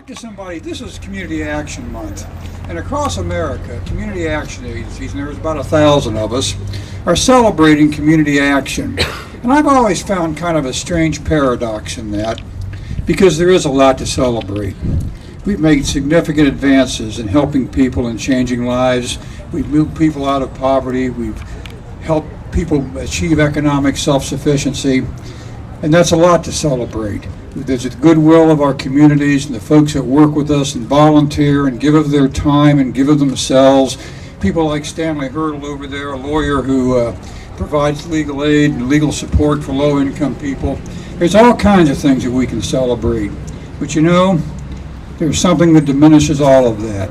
talk to somebody, this is Community Action Month, and across America, community action agencies, and there's about 1,000 of us, are celebrating community action. And I've always found kind of a strange paradox in that, because there is a lot to celebrate. We've made significant advances in helping people and changing lives. We've moved people out of poverty. We've helped people achieve economic self-sufficiency, and that's a lot to celebrate. There's the goodwill of our communities and the folks that work with us and volunteer and give of their time and give of themselves. People like Stanley Hurdle over there, a lawyer who provides legal aid and legal support for low-income people. There's all kinds of things that we can celebrate. But you know, there's something that diminishes all of that.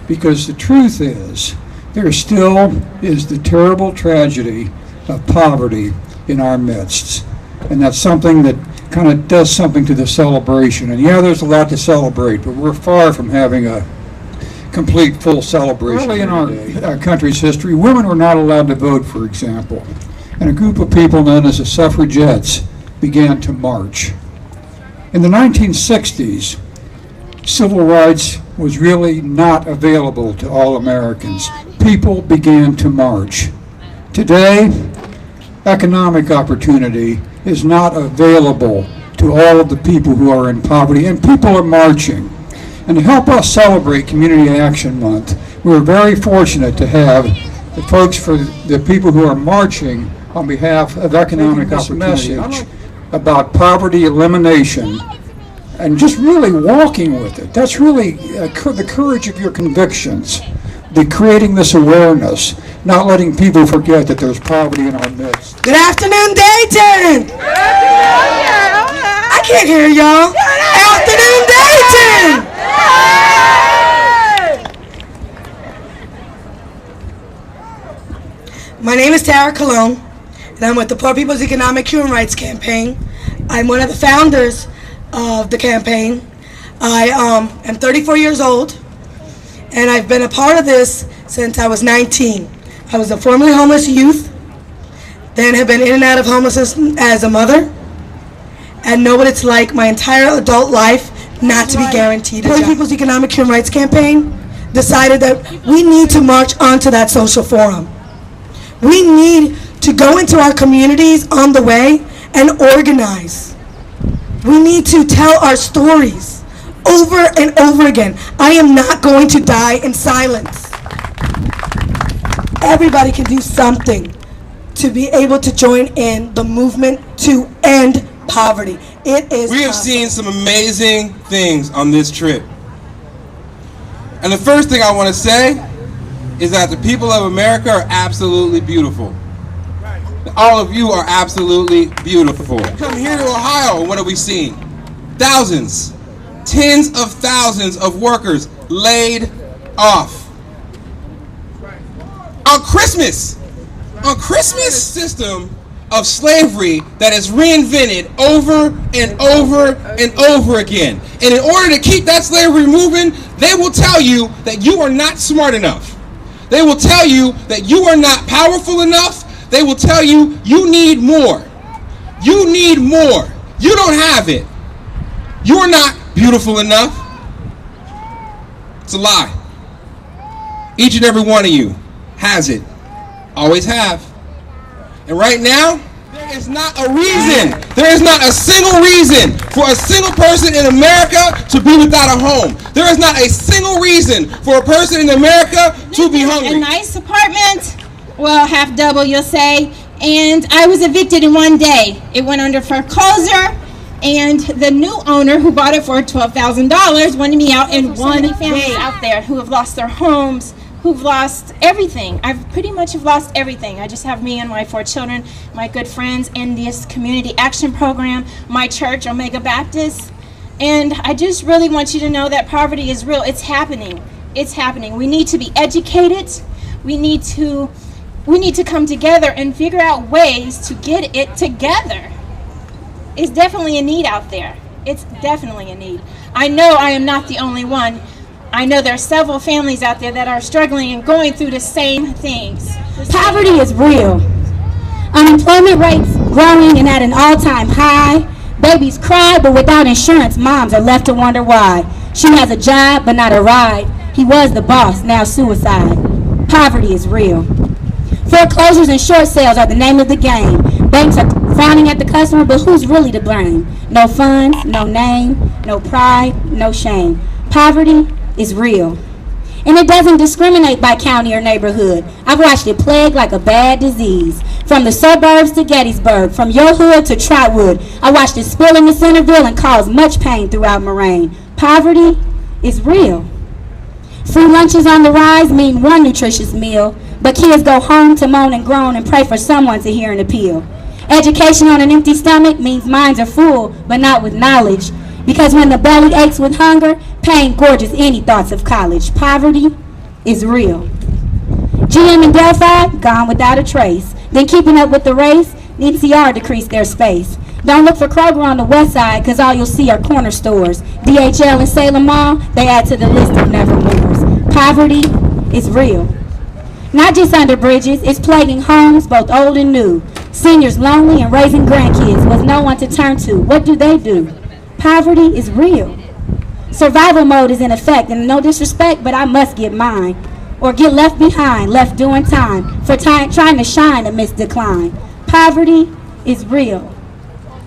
Because the truth is, there still is the terrible tragedy of poverty in our midst. And that's something that kind of does something to the celebration. And yeah, there's a lot to celebrate, but we're far from having a complete, full celebration. Early in our country's history, women were not allowed to vote, for example. And a group of people known as the suffragettes began to march. In the 1960s, civil rights was really not available to all Americans. People began to march. Today, economic opportunity is not available to all of the people who are in poverty, and people are marching. And to help us celebrate Community Action Month, we're very fortunate to have the folks for the people who are marching on behalf of economic opportunity message about poverty elimination and just really walking with it. That's really the courage of your convictions, creating this awareness, not letting people forget that there's poverty in our midst. Good afternoon, Dayton! I can't hear y'all. Afternoon, Dayton! My name is Tara Colon, and I'm with the Poor People's Economic Human Rights Campaign. I'm one of the founders of the campaign. I am 34 years old, and I've been a part of this since I was 19. I was a formerly homeless youth, then have been in and out of homelessness as a mother, and know what it's like my entire adult life not to be guaranteed a job. Poor People's Economic Human Rights Campaign decided that we need to march onto that social forum. We need to go into our communities on the way and organize. We need to tell our stories over and over again. I am not going to die in silence. Everybody can do something to be able to join in the movement to end poverty. It is We have seen some amazing things on this trip. And the first thing I want to say is that the people of America are absolutely beautiful. All of you are absolutely beautiful. Come here to Ohio, and what have we seen? Thousands, tens of thousands of workers laid off. On Christmas, a system of slavery that is reinvented over and over and over again. And in order to keep that slavery moving, they will tell you that you are not smart enough. They will tell you that you are not powerful enough. They will tell you you need more. You need more. You don't have it. You are not beautiful enough. It's a lie. Each and every one of you has it. Always have. And right now, there is not a reason, there is not a single reason for a single person in America to be without a home. There is not a single reason for a person in America to be hungry. A nice apartment, well, half double you'll say, and I was evicted in one day. It went under foreclosure, and the new owner who bought it for $12,000 wanted me out in one day. Out there who have lost their homes, who've lost everything. I've pretty much have lost everything. I just have me and my 4 children, my good friends in this community action program, my church, Omega Baptist. And I just really want you to know that poverty is real. It's happening. It's happening. We need to be educated. We need to come together and figure out ways to get it together. It's definitely a need out there. It's definitely a need. I know I am not the only one. I know there are several families out there that are struggling and going through the same things. Poverty is real. Unemployment rates growing and at an all-time high. Babies cry, but without insurance, moms are left to wonder why. She has a job, but not a ride. He was the boss, now suicide. Poverty is real. Foreclosures and short sales are the name of the game. Banks are frowning at the customer, but who's really to blame? No funds, no name, no pride, no shame. Poverty is real. And it doesn't discriminate by county or neighborhood. I've watched it plague like a bad disease. From the suburbs to Gettysburg, from your hood to Trotwood, I watched it spill into Centerville and cause much pain throughout Moraine. Poverty is real. Free lunches on the rise mean one nutritious meal, but kids go home to moan and groan and pray for someone to hear an appeal. Education on an empty stomach means minds are full, but not with knowledge. Because when the belly aches with hunger, pain gorges any thoughts of college. Poverty is real. GM and Delphi, gone without a trace. Then keeping up with the race, NCR decreased their space. Don't look for Kroger on the west side, because all you'll see are corner stores. DHL and Salem Mall, they add to the list of nevermores. Poverty is real. Not just under bridges, it's plaguing homes, both old and new. Seniors lonely and raising grandkids with no one to turn to. What do? Poverty is real. Survival mode is in effect, and no disrespect, but I must get mine. Or get left behind, left doing time, for trying to shine amidst decline. Poverty is real.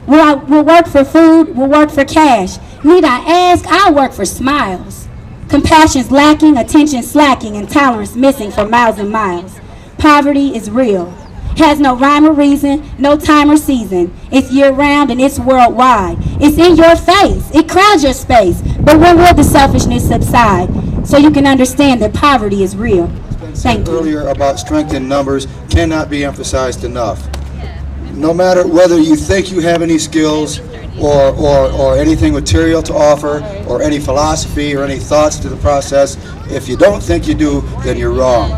We'll work for food, we'll work for cash. Need I ask? I'll work for smiles. Compassion's lacking, attention slacking, and tolerance missing for miles and miles. Poverty is real. Has no rhyme or reason, no time or season. It's year-round and it's worldwide. It's in your face. It crowds your space. But when will the selfishness subside? So you can understand that poverty is real. Thank you. Earlier about strength in numbers cannot be emphasized enough. No matter whether you think you have any skills or anything material to offer or any philosophy or any thoughts to the process, if you don't think you do, then you're wrong.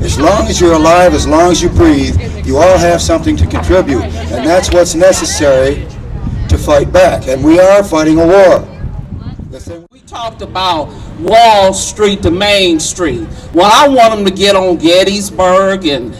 As long as you're alive, as long as you breathe, you all have something to contribute, and that's what's necessary to fight back, and we are fighting a war. We talked about Wall Street to Main Street. Well, I want them to get on Gettysburg and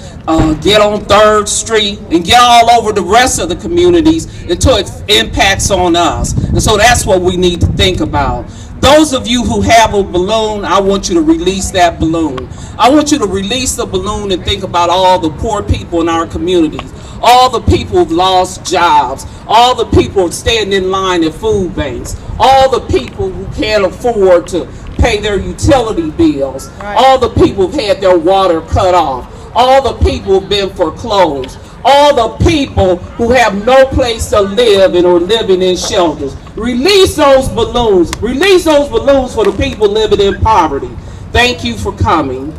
get on 3rd Street and get all over the rest of the communities until it impacts on us. And so that's what we need to think about. Those of you who have a balloon, I want you to release that balloon. I want you to release the balloon and think about all the poor people in our communities, all the people who've lost jobs, all the people standing in line at food banks, all the people who can't afford to pay their utility bills, all the people who've had their water cut off, all the people who've been foreclosed, all the people who have no place to live and are living in shelters. Release those balloons. Release those balloons for the people living in poverty. Thank you for coming.